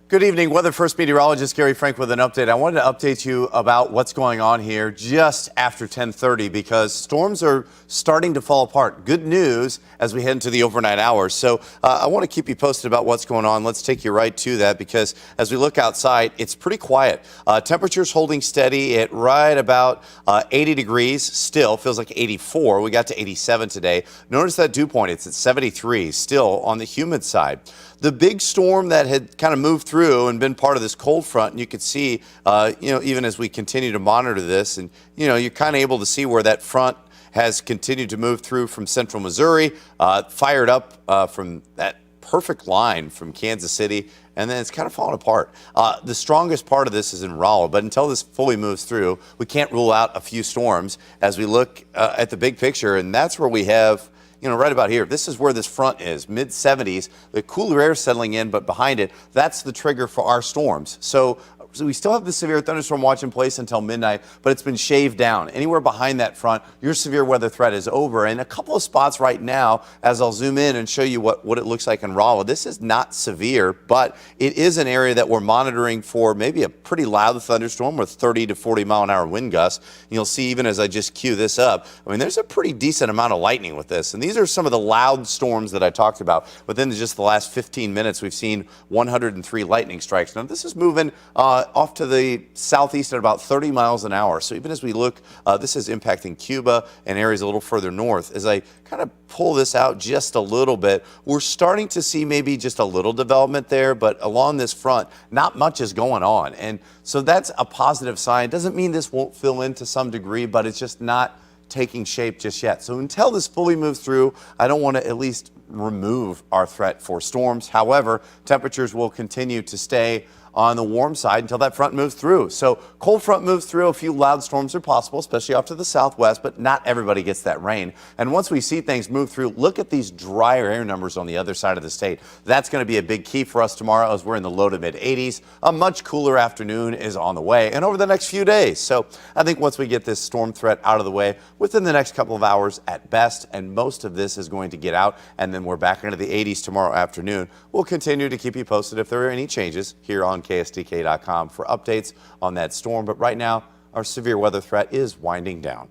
Good evening. Weather First meteorologist Gary Frank with an update. I wanted to update you about what's going on here just after 10:30 because storms are starting to fall apart. Good news as we head into the overnight hours. So I want to keep you posted about what's going on. Let's take you right to that because as we look outside, it's pretty quiet. Temperatures holding steady at right about 80 degrees still. Feels like 84. We got to 87 today. Notice that dew point. It's at 73 still on the humid side. The big storm that had kind of moved through and been part of this cold front, and you could see, even as we continue to monitor this, and, you're kind of able to see where that front has continued to move through from central Missouri, fired up from that perfect line from Kansas City, and then it's kind of falling apart. The strongest part of this is in Raleigh, but until this fully moves through, we can't rule out a few storms as we look at the big picture, and that's where we have right about here. This is where this front is, mid-70s. The cooler air settling in, but behind it, that's the trigger for our storms. So we still have the severe thunderstorm watch in place until midnight, but it's been shaved down. Anywhere behind that front, your severe weather threat is over. And a couple of spots right now, as I'll zoom in and show you what it looks like in Raleigh. This is not severe, but it is an area that we're monitoring for maybe a pretty loud thunderstorm with 30 to 40 mile an hour wind gusts. And you'll see even as I just cue this up, there's a pretty decent amount of lightning with this. And these are some of the loud storms that I talked about. Within just the last 15 minutes, we've seen 103 lightning strikes. Now, this is moving off to the southeast at about 30 miles an hour. So even as we look, this is impacting Cuba and areas a little further north. As I kind of pull this out just a little bit, we're starting to see maybe just a little development there, but along this front, not much is going on. And so that's a positive sign. Doesn't mean this won't fill in to some degree, but it's just not taking shape just yet. So until this fully moves through, I don't want to at least remove our threat for storms. However, temperatures will continue to stay on the warm side until that front moves through. So cold front moves through, a few loud storms are possible, especially off to the southwest, but not everybody gets that rain. And once we see things move through, look at these drier air numbers on the other side of the state. That's going to be a big key for us tomorrow as we're in the low to mid 80s. A much cooler afternoon is on the way and over the next few days. So I think once we get this storm threat out of the way within the next couple of hours at best, and most of this is going to get out, and then we're back into the 80s tomorrow afternoon. We'll continue to keep you posted if there are any changes here on KSDK.com for updates on that storm. But right now, our severe weather threat is winding down.